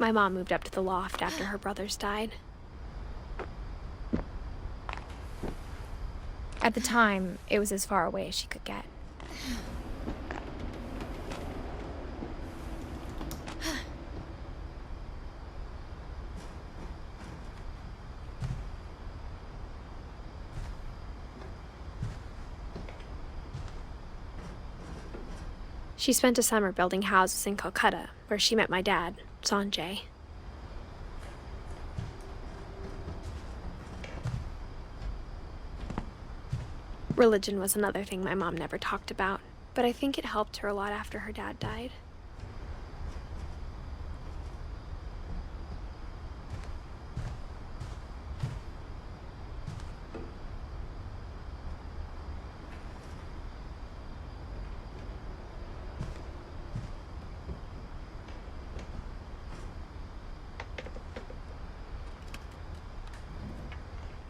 My mom moved up to the loft after her brothers died. At the time, it was as far away as she could get. She spent a summer building houses in Calcutta, where she met my dad, Sanjay. Religion was another thing my mom never talked about, but I think it helped her a lot after her dad died.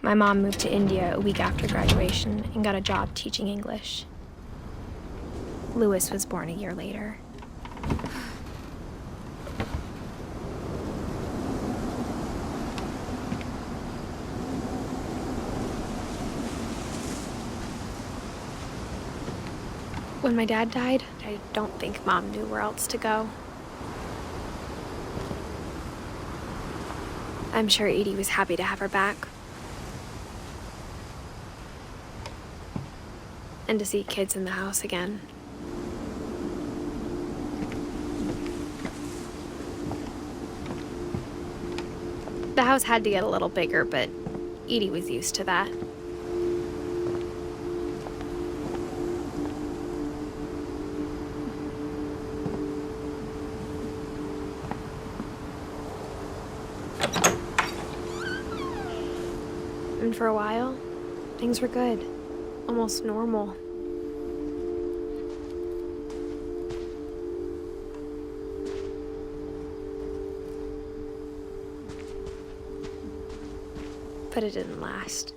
My mom moved to India a week after graduation and got a job teaching English. Louis was born a year later. When my dad died, I don't think Mom knew where else to go. I'm sure Edie was happy to have her back. And to see kids in the house again. The house had to get a little bigger, but Edie was used to that. And for a while, things were good. Almost normal. But it didn't last.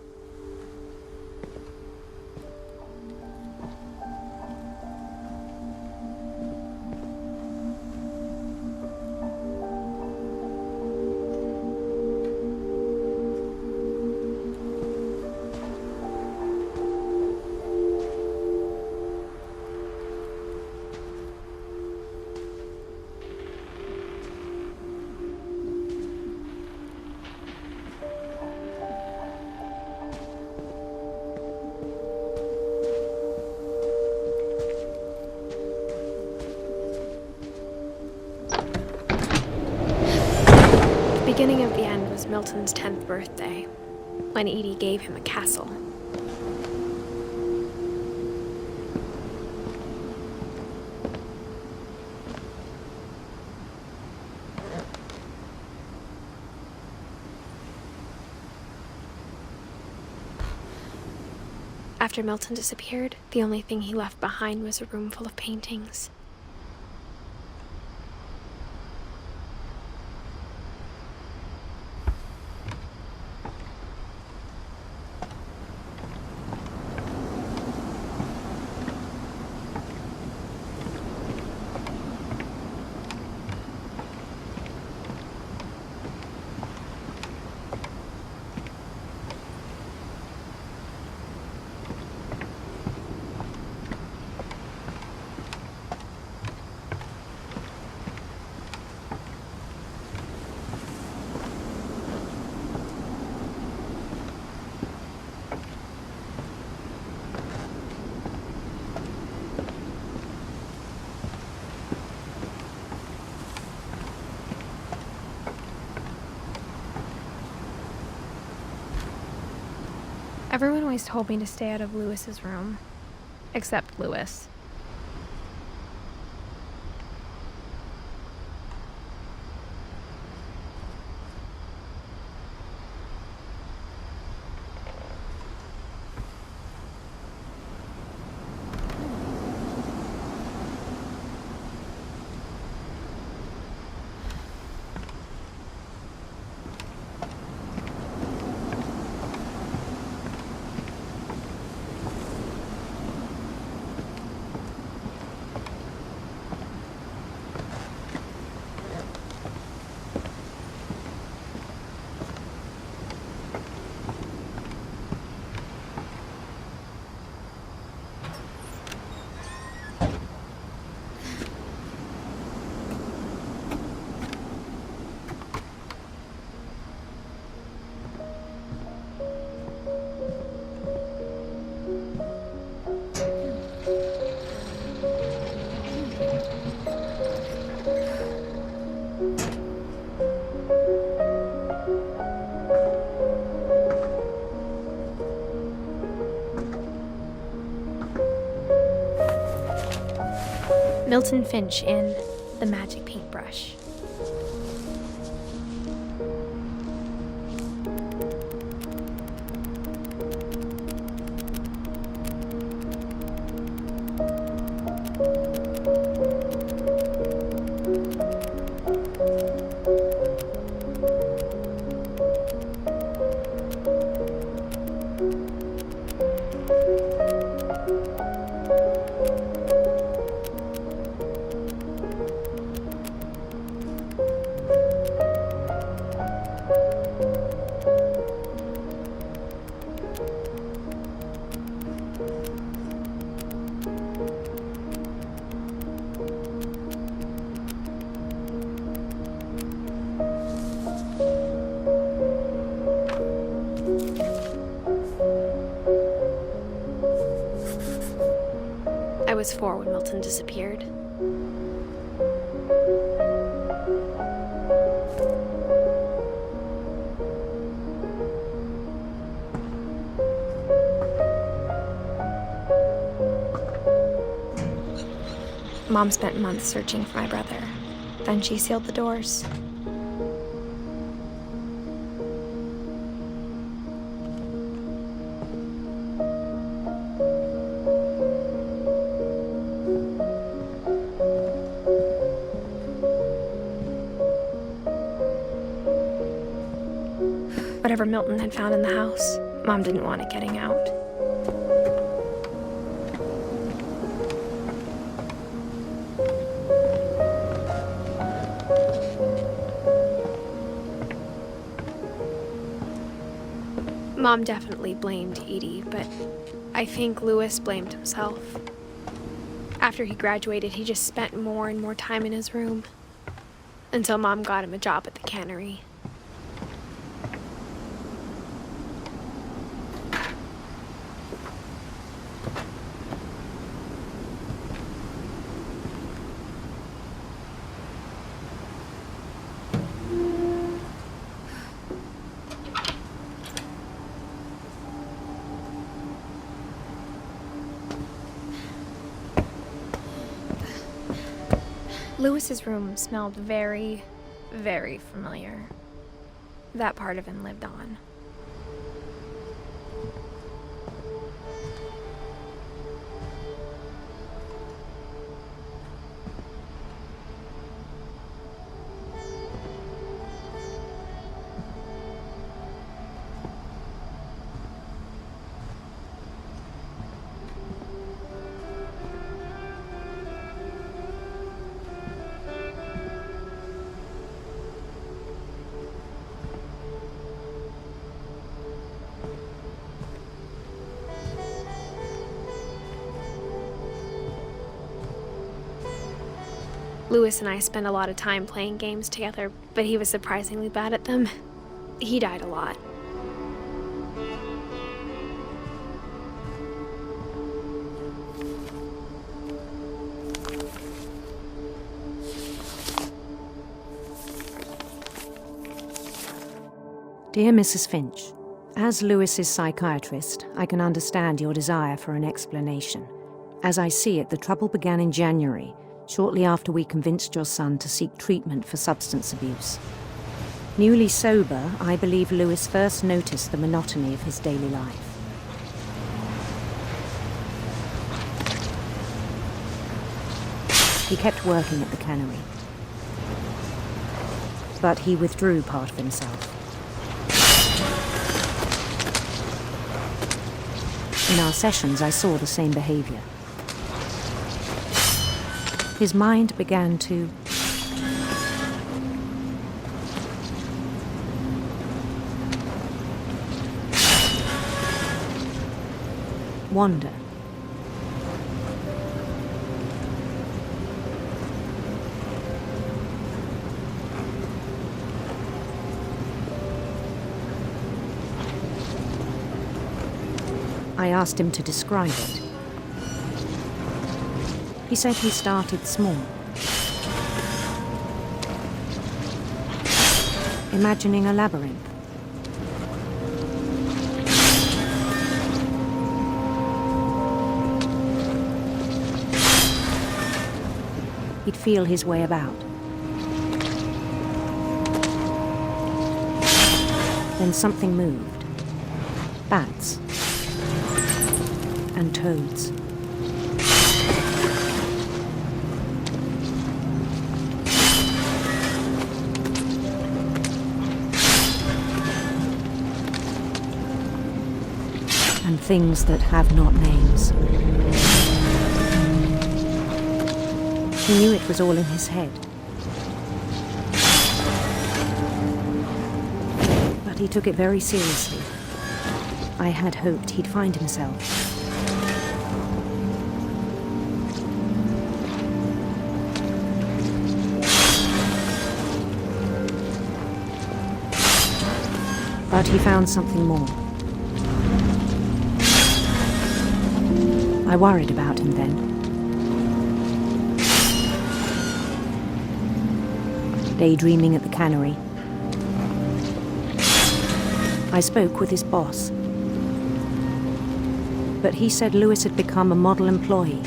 The beginning of the end was Milton's 10th birthday, when Edie gave him a castle. After Milton disappeared, the only thing he left behind was a room full of paintings. Everyone always told me to stay out of Louis's room, except Louis. Milton Finch in The Magic Paintbrush. I was 4 when Milton disappeared. Mom spent months searching for my brother. Then she sealed the doors. Whatever Milton had found in the house, Mom didn't want it getting out. Mom definitely blamed Edie, but I think Louis blamed himself. After he graduated, he just spent more and more time in his room, until Mom got him a job at the cannery. Louis's room smelled very, very familiar. That part of him lived on. Louis and I spent a lot of time playing games together, but he was surprisingly bad at them. He died a lot. Dear Mrs. Finch, as Louis's psychiatrist, I can understand your desire for an explanation. As I see it, the trouble began in January, shortly after we convinced your son to seek treatment for substance abuse. Newly sober, I believe Louis first noticed the monotony of his daily life. He kept working at the cannery, but he withdrew part of himself. In our sessions, I saw the same behavior. His mind began to wander. I asked him to describe it. He said he started small, imagining a labyrinth. He'd feel his way about. Then something moved. Bats. And toads. And things that have not names. He knew it was all in his head. But he took it very seriously. I had hoped he'd find himself. But he found something more. I worried about him then. Daydreaming at the cannery, I spoke with his boss. But he said Lewis had become a model employee.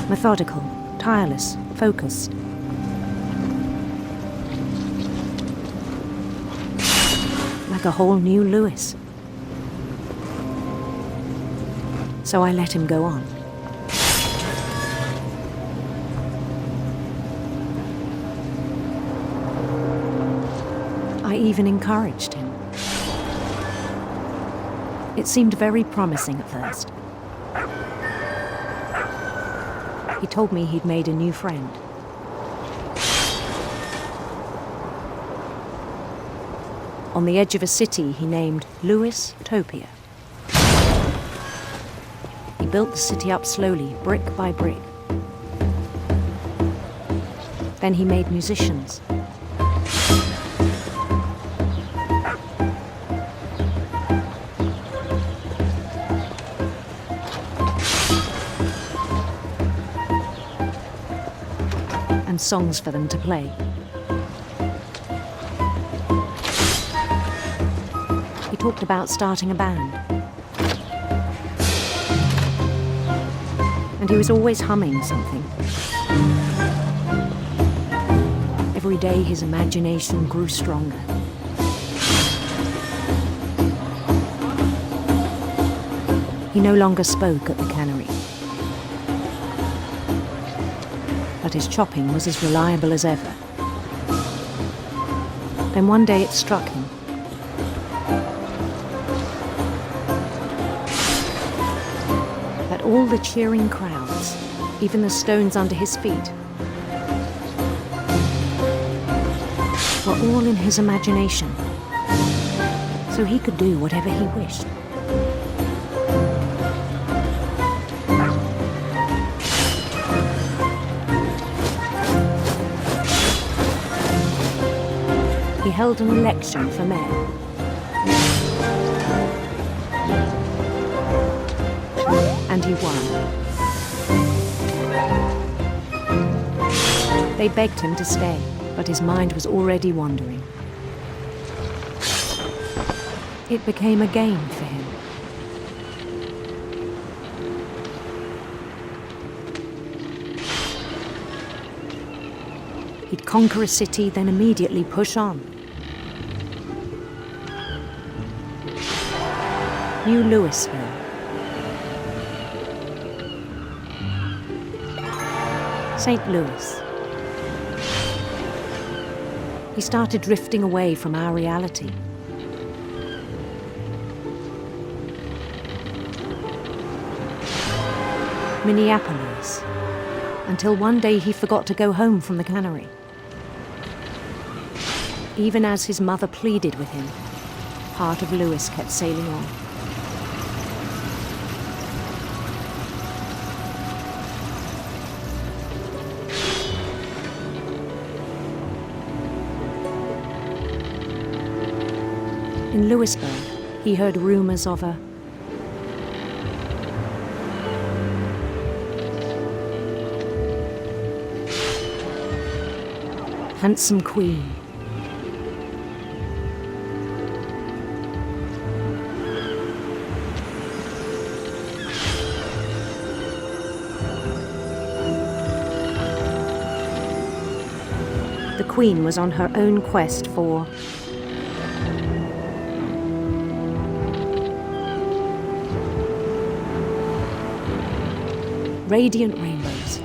Methodical, tireless, focused. Like a whole new Lewis. So I let him go on. I even encouraged him. It seemed very promising at first. He told me he'd made a new friend. On the edge of a city he named Lewis Topia. He built the city up slowly, brick by brick. Then he made musicians. And songs for them to play. He talked about starting a band. And he was always humming something. Every day his imagination grew stronger. He no longer spoke at the cannery. But his chopping was as reliable as ever. Then one day it struck him. That all the cheering crowds, even the stones under his feet, were all in his imagination, so he could do whatever he wished. He held an election for mayor. And he won. They begged him to stay, but his mind was already wandering. It became a game for him. He'd conquer a city, then immediately push on. New Louisville. St. Louis. He started drifting away from our reality. Minneapolis. Until one day he forgot to go home from the cannery. Even as his mother pleaded with him, part of Lewis kept sailing on. In Louisburg, he heard rumors of a handsome queen. queen was on her own quest for radiant rainbows.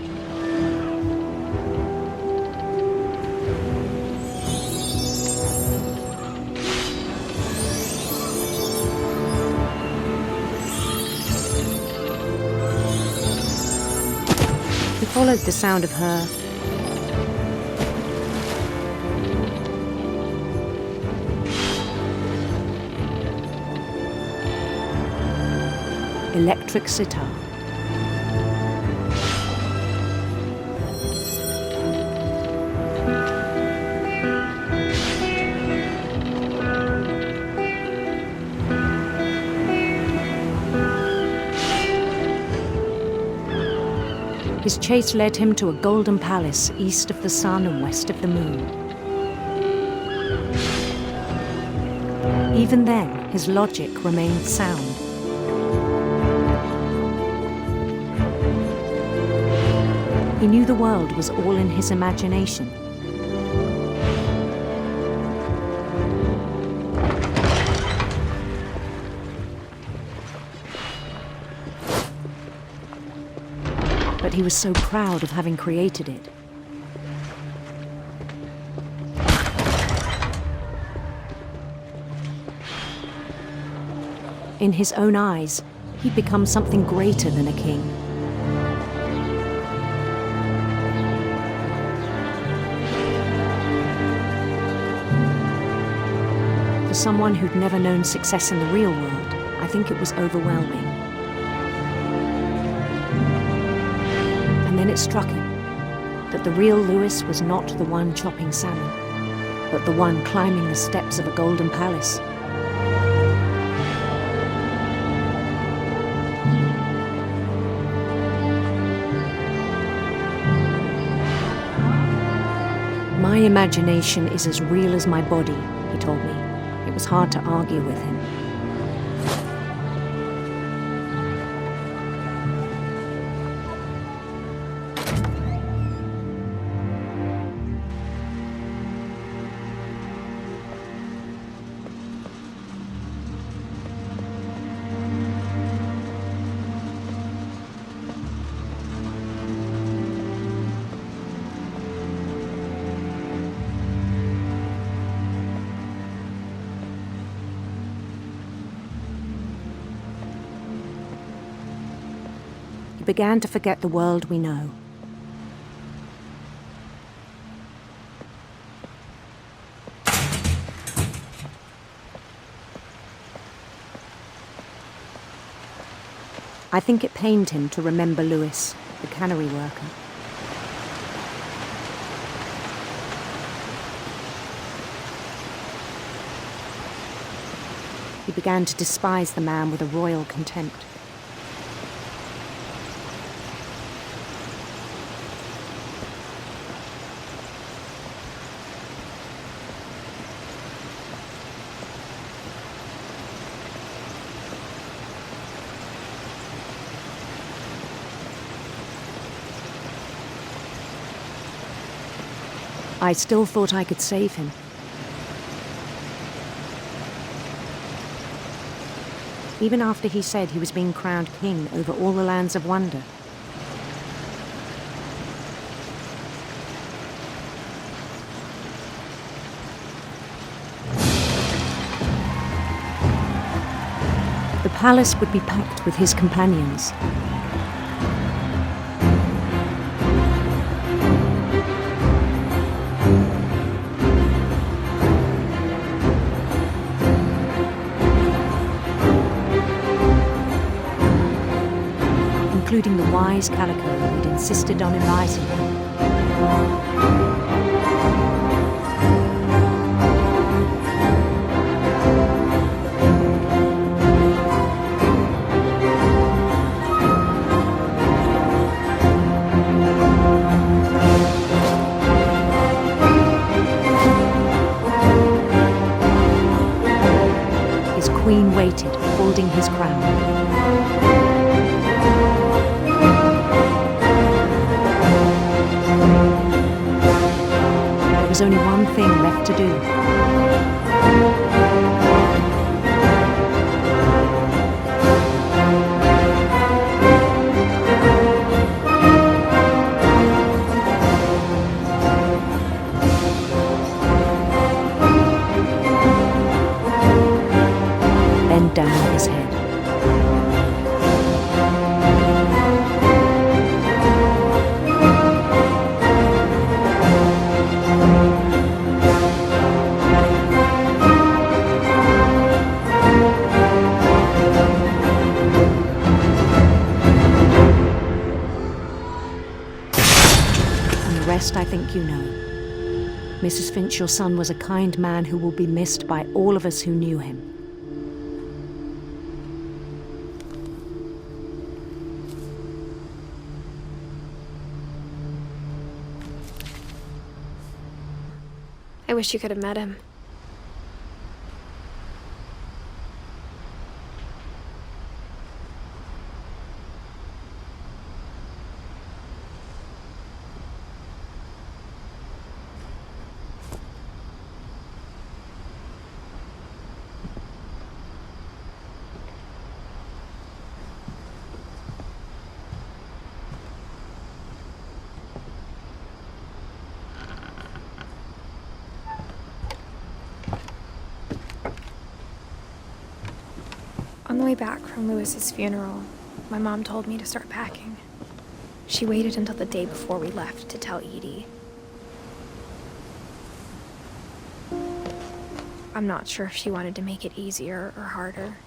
He followed the sound of her electric sitar. His chase led him to a golden palace east of the sun and west of the moon. Even then, his logic remained sound. He knew the world was all in his imagination. But he was so proud of having created it. In his own eyes, he'd become something greater than a king. For someone who'd never known success in the real world, I think it was overwhelming. And then it struck him that the real Lewis was not the one chopping salmon, but the one climbing the steps of a golden palace. My imagination is as real as my body, he told me. It was hard to argue with him. Began to forget the world we know. I think it pained him to remember Lewis, the cannery worker. He began to despise the man with a royal contempt. I still thought I could save him. Even after he said he was being crowned king over all the lands of wonder. The palace would be packed with his companions. Including the wise Calico who'd insisted on advising him. His queen waited, holding his crown. was only one thing left to do. Bend down his head. And the rest I think you know. Mrs. Finch, your son was a kind man who will be missed by all of us who knew him. I wish you could have met him. On the way back from Lewis's funeral, my mom told me to start packing. She waited until the day before we left to tell Edie. I'm not sure if she wanted to make it easier or harder.